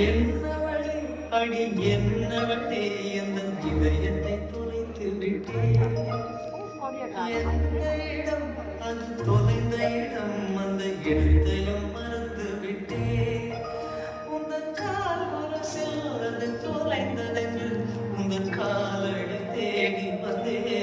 என்னவளே அடி என்னவளே எந்த இதயத்தை தொலைத்து விட்டேன். எந்த இடம் அது தொலைந்த இடம் அந்த இடத்தையும் மறந்து விட்டேன். உந்தன் கால் முரசில் அது தொலைந்ததென்று உந்தன் காலடி தேடி வந்தேன்.